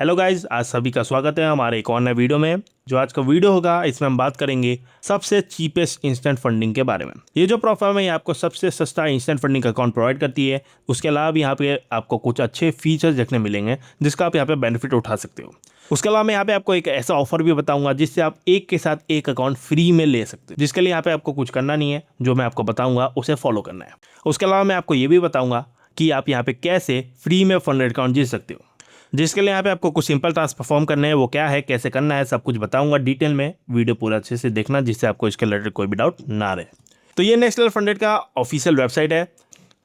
Hello guys, आज सभी का स्वागत है हमारे एक और नए वीडियो में। जो आज का वीडियो होगा इसमें हम बात करेंगे सबसे चीपेस्ट इंस्टेंट फंडिंग के बारे में। ये जो प्लेटफॉर्म है ये आपको सबसे सस्ता इंस्टेंट फंडिंग अकाउंट प्रोवाइड करती है। उसके अलावा भी यहाँ पे आपको कुछ अच्छे फीचर्स देखने मिलेंगे जिसका आप यहाँ पे बेनिफिट उठा सकते हो। उसके अलावा मैं यहाँ पे आपको एक ऐसा ऑफर भी बताऊंगा जिससे आप एक के साथ एक अकाउंट फ्री में ले सकते हो, जिसके लिए यहाँ पे आपको कुछ करना नहीं है, जो मैं आपको बताऊंगा उसे फॉलो करना है। उसके अलावा मैं आपको ये भी बताऊंगा कि आप यहाँ पे कैसे फ्री में फंड अकाउंट जीत सकते हो, जिसके लिए यहाँ पे आपको कुछ सिंपल टास्क परफॉर्म करने हैं। वो क्या है, कैसे करना है, सब कुछ बताऊंगा डिटेल में। वीडियो पूरा अच्छे से देखना जिससे आपको इसके रिलेटेड कोई भी डाउट ना रहे। तो ये नेक्स्ट लेवल फंडेड का ऑफिशियल वेबसाइट है।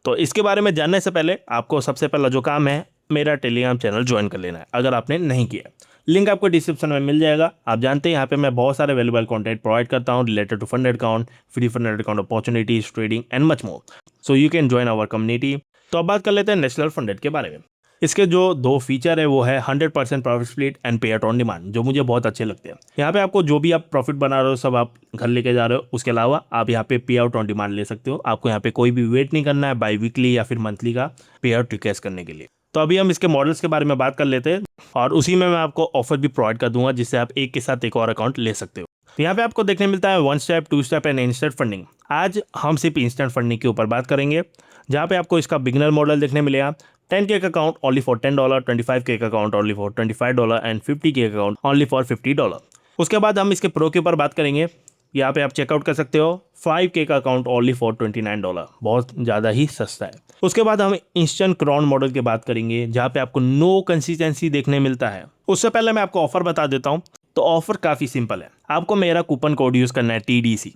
तो इसके बारे में जानने से पहले आपको सबसे पहला जो काम है, मेरा टेलीग्राम चैनल ज्वाइन कर लेना है अगर आपने नहीं किया। लिंक आपको डिस्क्रिप्शन में मिल जाएगा। आप जानते हैं यहाँ पे मैं बहुत सारे वैल्यूएबल कंटेंट प्रोवाइड करता हूँ related to funded account, free funded account opportunities, trading and much more. So you can join our community. तो अब बात कर लेते हैं नेक्स्ट लेवल फंडेड के बारे में। इसके जो दो फीचर है वो है 100% प्रॉफिट स्प्लिट एंड पे आउट ऑन डिमांड, जो मुझे बहुत अच्छे लगते हैं। यहाँ पे आपको जो भी आप प्रॉफिट बना रहे हो सब आप घर लेके जा रहे हो। उसके अलावा आप यहाँ पे पे आउट ऑन डिमांड ले सकते हो। आपको यहाँ पे कोई भी वेट नहीं करना है बाई वीकली या फिर मंथली का पे आउट रिक्वेस्ट करने के लिए। तो अभी हम इसके मॉडल्स के बारे में बात कर लेते हैं और उसी में मैं आपको ऑफर भी प्रोवाइड कर दूंगा जिससे आप एक के साथ एक और अकाउंट ले सकते हो। तो यहाँ पे आपको देखने मिलता है 1 step, 2 step and instant funding. आज हम सिर्फ इंस्टेंट फंडिंग के ऊपर बात करेंगे, जहाँ पे आपको इसका बिगिनर मॉडल देखने मिलेगा। 10K का अकाउंट ओनली फॉर $10, 25K का account only for $25 and 50K का अकाउंट ओनली फॉर $50। उसके बाद हम इसके प्रो के ऊपर बात करेंगे। यहाँ पे आप चेकआउट कर सकते हो। 5K का अकाउंट ओनली फॉर $29, बहुत ज़्यादा ही सस्ता है। उसके बाद हम इंस्टेंट क्राउन मॉडल की बात करेंगे, जहाँ पे आपको नो कंसिस्टेंसी देखने मिलता है। उससे पहले मैं आपको ऑफर बता देता हूँ। तो ऑफर काफ़ी सिंपल है। आपको मेरा कूपन कोड यूज़ करना है TDC।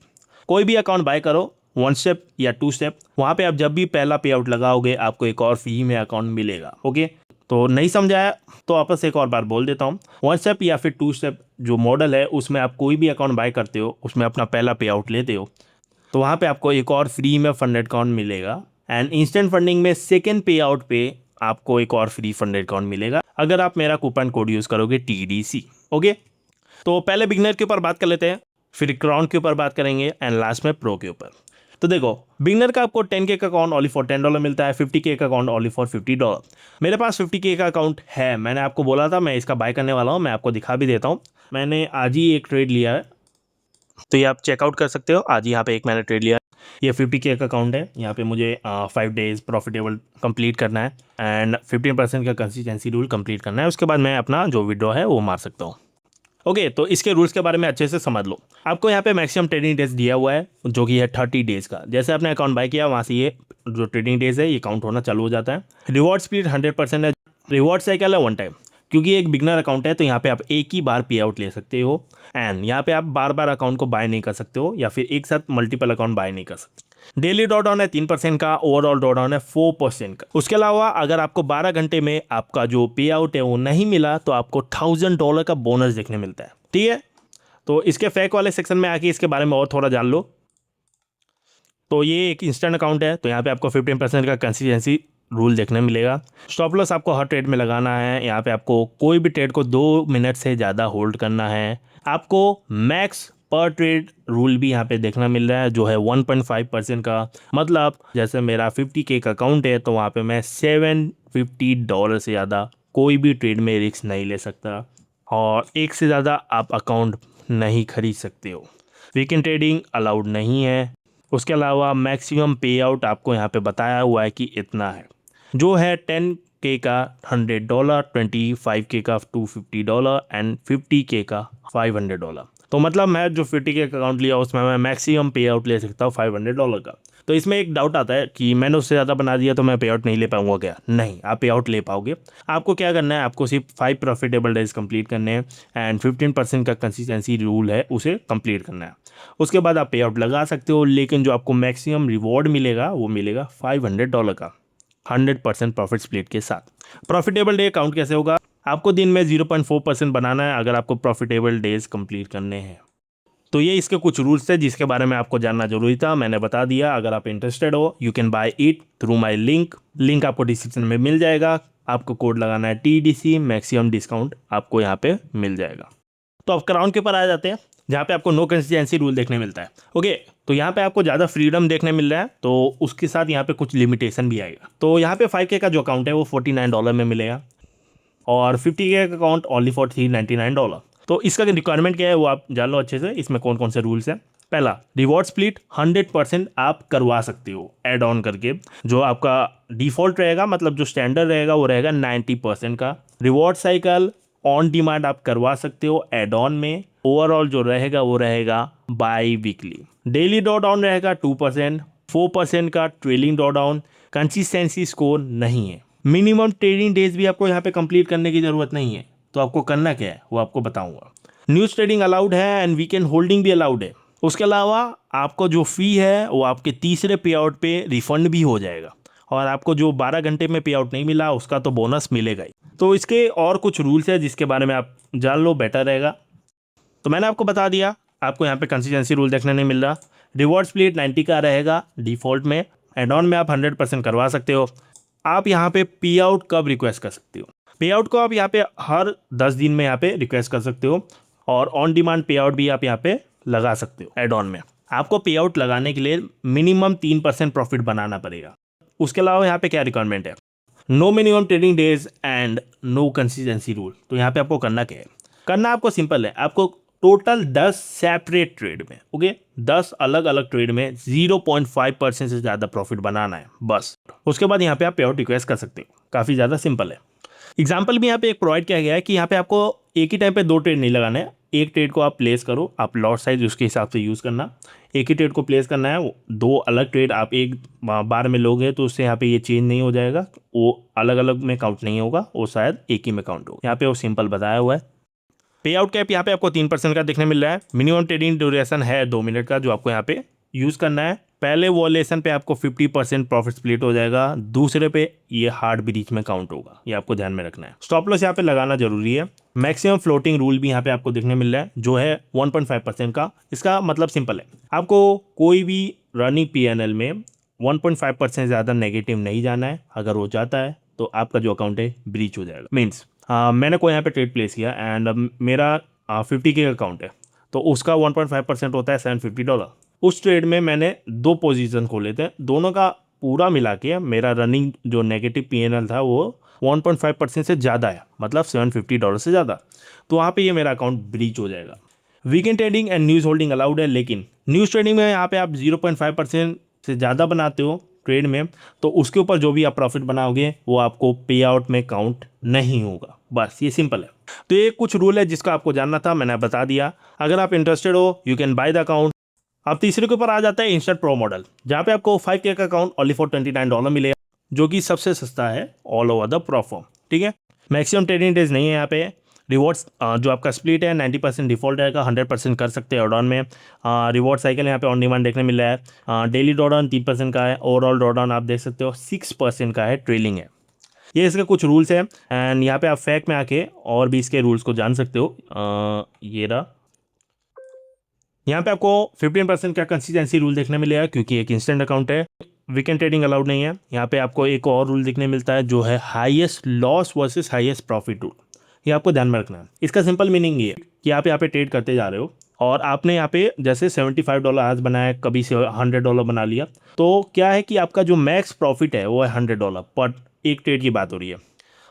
कोई भी अकाउंट बाय करो 1 स्टेप या 2 स्टेप, वहाँ पे आप जब भी पहला पे आउट लगाओगे आपको एक और फ्री में अकाउंट मिलेगा। ओके, तो नहीं समझाया तो वापस एक और बार बोल देता हूँ। 1 स्टेप या फिर 2 स्टेप जो मॉडल है उसमें आप कोई भी अकाउंट बाय करते हो, उसमें अपना पहला पे आउट लेते हो तो वहाँ पे आपको एक और फ्री में फंडेड अकाउंट मिलेगा। एंड इंस्टेंट फंडिंग में सेकेंड पे आउट पे आपको एक और फ्री फंडेड अकाउंट मिलेगा अगर आप मेरा कूपन कोड यूज़ करोगे TDC। ओके, तो पहले बिगनर के ऊपर बात कर लेते हैं, फिर क्राउन के ऊपर बात करेंगे एंड लास्ट में प्रो के ऊपर। तो देखो, बिगनर का आपको 10K का अकाउंट ओनली फॉर $10 मिलता है, 50K का अकाउंट ओनली फॉर $50। मेरे पास 50K का अकाउंट है, मैंने आपको बोला था मैं इसका बाय करने वाला हूँ। मैं आपको दिखा भी देता हूँ। मैंने आज ही एक ट्रेड लिया है, तो ये आप चेकआउट कर सकते हो। आज यहाँ पे एक मैंने ट्रेड लिया है। ये 50K का अकाउंट है। यहाँ पे मुझे 5 डेज प्रॉफिटेबल कंप्लीट करना है एंड 15% का कंसिस्टेंसी रूल कंप्लीट करना है। उसके बाद मैं अपना जो विड्रॉ है वो मार सकता हूँ। ओके, तो इसके रूल्स के बारे में अच्छे से समझ लो। आपको यहाँ पे मैक्सिमम ट्रेडिंग डेज दिया हुआ है जो कि है 30 डेज का। जैसे आपने अकाउंट बाय किया वहाँ से ये जो ट्रेडिंग डेज है ये काउंट होना चालू हो जाता है। रिवॉर्ड स्पीड 100% है। रिवॉर्ड साइकिल है 1 टाइम, क्योंकि एक बिगनर अकाउंट है तो यहाँ पे आप एक ही बार पे आउट ले सकते हो। एंड यहाँ पे आप बार बार अकाउंट को बाय नहीं कर सकते हो या फिर एक साथ मल्टीपल अकाउंट बाय नहीं कर सकते। डेली ड्रॉ डाउन है 3% का, ओवरऑल ड्रॉ डाउन है 4% का। उसके अलावा अगर आपको 12 घंटे में आपका जो पे आउट है वो नहीं मिला तो आपको $1000 का बोनस देखने मिलता है। ठीक है, तो इसके फैक वाले सेक्शन में आके इसके बारे में और थोड़ा जान लो। तो ये एक इंस्टेंट अकाउंट है, तो यहाँ पे आपको 15% का कंसिस्टेंसी रूल देखने मिलेगा। स्टॉप लॉस आपको हर ट्रेड में लगाना है। यहाँ पे आपको कोई भी ट्रेड को 2 मिनट से ज़्यादा होल्ड करना है। आपको मैक्स पर ट्रेड रूल भी यहाँ पे देखना मिल रहा है जो है 1.5% का। मतलब जैसे मेरा 50K का अकाउंट है तो वहाँ पे मैं $750 से ज़्यादा कोई भी ट्रेड में रिस्क नहीं ले सकता और एक से ज़्यादा आप अकाउंट नहीं खरीद सकते हो। वीकेंड ट्रेडिंग अलाउड नहीं है। उसके अलावा मैक्सिमम पे आउट आपको यहाँ पे बताया हुआ है कि इतना है, जो है 10K का $100, 25K का $250 एंड 50K का $500। तो मतलब मैं जो 50K का अकाउंट लिया उसमें मैं मैक्सिमम पे आउट ले सकता हूँ $500 का। तो इसमें एक डाउट आता है कि मैंने उससे ज़्यादा बना दिया तो मैं पे आउट नहीं ले पाऊंगा क्या? नहीं, आप पे आउट ले पाओगे। आपको क्या करना है, आपको सिर्फ 5 प्रॉफिटेबल डेज कंप्लीट करने हैं एंड 15% का कंसिस्टेंसी रूल है उसे कंप्लीट करना है। उसके बाद आप पे आउट लगा सकते हो, लेकिन जो आपको मैक्सिमम रिवॉर्ड मिलेगा वो मिलेगा $500 का 100% प्रॉफिट स्प्लिट के साथ। प्रॉफिटेबल डे काउंट कैसे होगा? आपको दिन में 0.4% बनाना है अगर आपको प्रॉफिटेबल डेज कंप्लीट करने हैं। तो ये इसके कुछ रूल्स थे जिसके बारे में आपको जानना जरूरी था, मैंने बता दिया। अगर आप इंटरेस्टेड हो you can buy it through my link आपको डिस्क्रिप्शन में मिल जाएगा। आपको कोड लगाना है TDC, मैक्सिमम डिस्काउंट आपको यहाँ पे मिल जाएगा। तो अब क्राउन के ऊपर आ जाते हैं जहाँ पे आपको नो कंसिस्टेंसी रूल देखने मिलता है। ओके, तो यहाँ पे आपको ज़्यादा फ्रीडम देखने मिल रहा है, तो उसके साथ यहाँ पे कुछ लिमिटेशन भी आएगा। तो यहाँ पे 5K का जो अकाउंट है वो $49 में मिलेगा। और 50K का अकाउंट ओनली फॉर $399। तो इसका रिक्वायरमेंट क्या है वो आप जान लो अच्छे से, इसमें कौन कौन से रूल्स हैं। पहला, रिवॉर्ड स्प्लिट 100% आप करवा सकते हो ऐड ऑन करके। जो आपका डिफॉल्ट रहेगा, मतलब जो स्टैंडर्ड रहेगा वो रहेगा 90% का। रिवॉर्ड साइकिल ऑन डिमांड आप करवा सकते हो ऐड ऑन में। ओवरऑल जो रहेगा वो रहेगा by weekly. Daily draw down रहेगा 2%, 4% का trailing draw down. Consistency score नहीं है। मिनिमम ट्रेडिंग डेज भी आपको यहाँ पे कंप्लीट करने की ज़रूरत नहीं है। तो आपको करना क्या है वो आपको बताऊंगा। न्यूज़ ट्रेडिंग अलाउड है एंड वीकेंड होल्डिंग भी अलाउड है। उसके अलावा आपको जो फ़ी है वो आपके तीसरे पे आउट पे रिफंड भी हो जाएगा, और आपको जो 12 घंटे में पे आउट नहीं मिला उसका तो बोनस मिलेगा ही। तो इसके और कुछ रूल्स है जिसके बारे में आप जान लो, बेटर रहेगा। तो मैंने आपको बता दिया, आपको यहाँ पे कंसिस्टेंसी रूल देखने नहीं मिल रहा। रिवॉर्ड स्प्लिट 90 का रहेगा डिफ़ॉल्ट में। एड ऑन में आप 100% करवा सकते हो। आप यहाँ पे पे आउट कब रिक्वेस्ट कर सकते हो? पे आउट को आप यहाँ पे हर 10 दिन में यहाँ पे रिक्वेस्ट कर सकते हो, और ऑन डिमांड पे आउट भी आप यहाँ पे लगा सकते हो एड ऑन में। आपको पे आउट लगाने के लिए मिनिमम 3% प्रॉफिट बनाना पड़ेगा। उसके अलावा यहाँ पे क्या रिक्वायरमेंट है? No minimum trading days and no consistency rule. तो यहाँ पे आपको करना क्या है? करना आपको सिंपल है, आपको टोटल 10 सेपरेट ट्रेड में, ओके, 10 अलग अलग ट्रेड में 0.5% से ज़्यादा प्रॉफिट बनाना है बस। उसके बाद यहाँ पे आप पे आउट रिक्वेस्ट कर सकते हो। काफ़ी ज़्यादा सिंपल है। एग्जाम्पल भी यहाँ पे एक प्रोवाइड किया गया है कि यहाँ पे आपको एक ही टाइम पे 2 ट्रेड नहीं लगाना है। एक ट्रेड को आप प्लेस करो, आप लॉट साइज उसके हिसाब से यूज़ करना। एक ही ट्रेड को प्लेस करना है। 2 अलग ट्रेड आप एक बार में लोगे तो उससे यहाँ पे ये चेंज नहीं हो जाएगा, वो अलग अलग में काउंट नहीं होगा, वो शायद एक ही में काउंट होगा। यहाँ पे वो सिंपल बताया हुआ है। पे आउट कैप यहाँ पे आपको 3% का देखने मिल रहा है। मिनिमम ट्रेडिंग ड्यूरेशन है 2 मिनट का, जो आपको यहाँ पे यूज़ करना है। पहले वॉलेशन पे आपको 50% प्रॉफिट स्प्लिट हो जाएगा, दूसरे पे ये हार्ड ब्रीच में काउंट होगा, ये आपको ध्यान में रखना है। स्टॉप लॉस यहाँ पे लगाना जरूरी है। मैक्सिमम फ्लोटिंग रूल भी यहाँ पे आपको देखने मिल रहा है, जो है 1.5% का। इसका मतलब सिंपल है, आपको कोई भी रनिंग PNL में 1.5% ज़्यादा नेगेटिव नहीं जाना है। अगर वो जाता है तो आपका जो अकाउंट है ब्रीच हो जाएगा। मीन्स मैंने कोई यहाँ पे ट्रेड प्लेस किया एंड मेरा 50K का अकाउंट है, तो उसका 1.5% होता है $750। उस ट्रेड में मैंने 2 पोजीशन खोले थे, दोनों का पूरा मिला के मेरा रनिंग जो नेगेटिव PNL था वो 1.5% से ज़्यादा है, मतलब $750 से ज़्यादा। तो वहाँ पे ये मेरा अकाउंट ब्रीच हो जाएगा। Weekend trading and news holding allowed है, लेकिन न्यूज़ ट्रेडिंग में यहाँ पे आप 0.5% से ज़्यादा बनाते हो ट्रेड में, तो उसके ऊपर जो भी आप प्रॉफिट बनाओगे वो आपको पे आउट में काउंट नहीं होगा। बस ये सिंपल है। तो ये कुछ रूल है जिसका आपको जानना था, मैंने बता दिया। अगर आप इंटरेस्टेड हो you can by the account. अब तीसरे के ऊपर आ जाता है इंस्टेंट प्रो मॉडल, जहाँ पे आपको 5K का अकाउंट ओनली फॉर $29 मिलेगा, जो कि सबसे सस्ता है ऑल ओवर द प्लेटफॉर्म। ठीक है, मैक्सिमम ट्रेडिंग डेज नहीं है यहाँ पे। रिवॉर्ड्स जो आपका स्प्लिट है 90% डिफॉल्ट रहेगा, 100% कर सकते हैं ऑन में। रिवॉर्ड साइकिल यहाँ पे ऑन डिमांड देखने मिल रहा है। डेली ड्रॉडाउन 3% का है, ओवरऑल ड्रॉडाउन आप देख सकते हो 6% का है, ट्रेलिंग है। ये इसके कुछ रूल्स हैं एंड यहाँ पे आप फैक में आके और भी इसके रूल्स को जान सकते हो। ये रहा, यहाँ पे आपको 15% का कंसिस्टेंसी रूल देखने मिलेगा, क्योंकि एक इंस्टेंट अकाउंट है। वीकेंड ट्रेडिंग अलाउड नहीं है। यहाँ पे आपको एक और रूल देखने मिलता है, जो है highest loss versus highest profit rule. ये आपको ध्यान में रखना है। इसका सिंपल मीनिंग ये है कि आप यहाँ पे ट्रेड करते जा रहे हो और आपने यहाँ पे जैसे $75 आज बनाया, कभी से $100 बना लिया, तो क्या है कि आपका जो मैक्स प्रॉफिट है वो है $100 पर एक ट्रेड की बात हो रही है।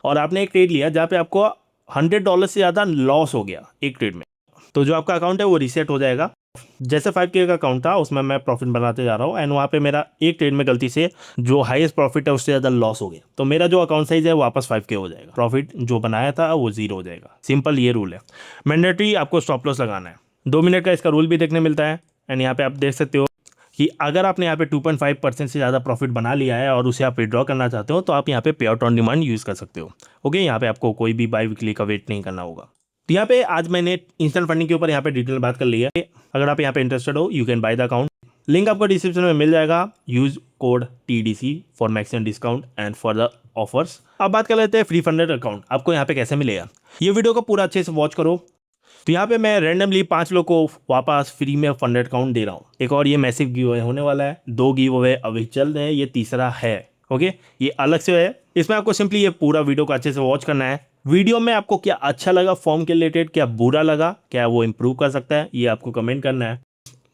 और आपने एक ट्रेड लिया जहाँ पे आपको $100 से ज़्यादा लॉस हो गया एक ट्रेड में, तो जो आपका अकाउंट है वो रीसेट हो जाएगा। जैसे 5K का अकाउंट था उसमें मैं प्रॉफिट बनाते जा रहा हूँ एंड वहाँ पे मेरा एक ट्रेड में गलती से जो हाईएस्ट प्रॉफिट है उससे ज़्यादा लॉस हो गया, तो मेरा जो अकाउंट साइज है वापस 5K हो जाएगा, प्रॉफिट जो बनाया था वो 0 हो जाएगा। सिंपल ये रूल है। मैंडेटरी आपको स्टॉप लॉस लगाना है। 2 मिनट का इसका रूल भी देखने मिलता है एंड यहाँ पे आप देख सकते हो कि अगर आपने यहाँ पे 2.5% से ज़्यादा प्रॉफिट बना लिया है और उसे आप विड्रॉ करना चाहते हो तो आप यहाँ पे पे आउट ऑन डिमांड यूज़ कर सकते हो। ओके, यहाँ पे आपको कोई भी बाई वीकली का वेट नहीं करना होगा। तो यहाँ पे आज मैंने इंस्टेंट फंडिंग के ऊपर यहाँ पे डिटेल बात कर ली है। अगर आप यहाँ पे इंटरेस्टेड हो you can by the account, link आपको डिस्क्रिप्शन में मिल जाएगा। Use code TDC for maximum discount and for the offers. अब बात कर लेते हैं फ्री फंडेड अकाउंट आपको यहाँ पे कैसे मिलेगा। ये वीडियो को पूरा अच्छे से वॉच करो। तो यहाँ पे मैं रैंडमली 5 लोग को वापस फ्री में फंडेड अकाउंट दे रहा हूँ। एक और ये मैसिव गिव अवे होने वाला है, 2 गिव अवे अभी चल रहे हैं, ये तीसरा है। ओके, ये अलग से है। इसमें आपको सिंपली ये पूरा वीडियो को अच्छे से वॉच करना है। वीडियो में आपको क्या अच्छा लगा फॉर्म के रिलेटेड, क्या बुरा लगा, क्या वो इम्प्रूव कर सकता है, ये आपको कमेंट करना है।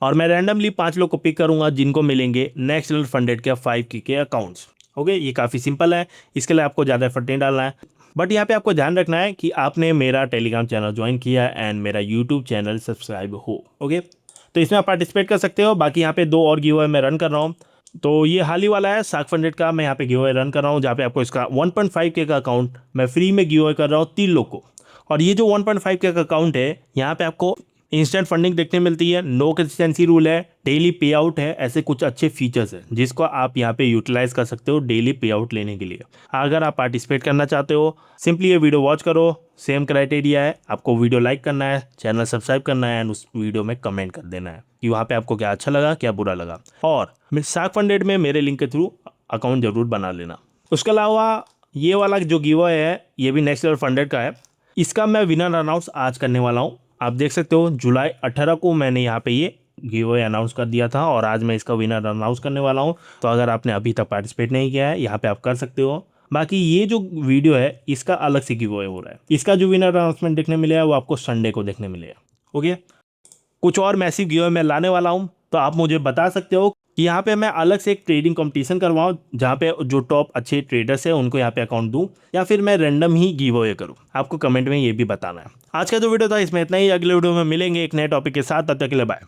और मैं रैंडमली 5 लोग को पिक करूंगा जिनको मिलेंगे नेक्स्ट लेवल फंडेड के 5K के अकाउंट्स। ओके, ये काफ़ी सिंपल है, इसके लिए आपको ज़्यादा एफर्ट नहीं डालना है। बट यहाँ पे आपको ध्यान रखना है कि आपने मेरा टेलीग्राम चैनल ज्वाइन किया एंड मेरा यूट्यूब चैनल सब्सक्राइब हो। ओके, तो इसमें आप पार्टिसिपेट कर सकते हो। बाकी यहाँ पे 2 और गिव अवे मैं रन कर रहा हूँ। तो ये हाल ही वाला है शार्क फंडेड का, मैं यहाँ पे गिव अवे रन कर रहा हूँ, जहाँ पे आपको इसका 1.5K का अकाउंट मैं फ्री में गिव अवे कर रहा हूँ 3 लोग को। और ये जो 1.5K का अकाउंट है, यहाँ पे आपको इंस्टेंट फंडिंग देखने मिलती है, नो कंसिस्टेंसी रूल है, डेली पे आउट है, ऐसे कुछ अच्छे फीचर्स हैं जिसको आप यहाँ पे यूटिलाइज कर सकते हो डेली पे आउट लेने के लिए। अगर आप पार्टिसिपेट करना चाहते हो, सिंपली ये वीडियो वॉच करो, सेम क्राइटेरिया है, आपको वीडियो लाइक करना है, चैनल सब्सक्राइब करना है एंड उस वीडियो में कमेंट कर देना है कि वहाँ पे आपको क्या अच्छा लगा, क्या बुरा लगा। और शार्क फंडेड में मेरे लिंक के थ्रू अकाउंट जरूर बना लेना। उसके अलावा ये वाला जो गिव अवे है, ये भी नेक्स्ट लेवल फंडेड का है। इसका मैं विनर अनाउंस आज करने वाला हूँ। आप देख सकते हो जुलाई 18 को मैंने यहाँ पे ये गिव अवे अनाउंस कर दिया था और आज मैं इसका विनर अनाउंस करने वाला हूँ। तो अगर आपने अभी तक पार्टिसिपेट नहीं किया है, यहाँ पे आप कर सकते हो। बाकी ये जो वीडियो है इसका अलग से गिव अवे हो रहा है। इसका जो विनर अनाउंसमेंट देखने मिलेगा वो आपको संडे को देखने मिलेगा। ओके, कुछ और मैसिव गिव अवे मैं लाने वाला हूँ, तो आप मुझे बता सकते हो कि यहाँ पे मैं अलग से एक ट्रेडिंग कंपटीशन करवाऊँ जहाँ पे जो टॉप अच्छे ट्रेडर्स हैं उनको यहाँ पे अकाउंट दूँ, या फिर मैं रैंडम ही गिव अवे करूँ। आपको कमेंट में ये भी बताना है। आज का जो वीडियो था इसमें इतना ही। अगले वीडियो में मिलेंगे एक नए टॉपिक के साथ, तब तक के लिए बाय।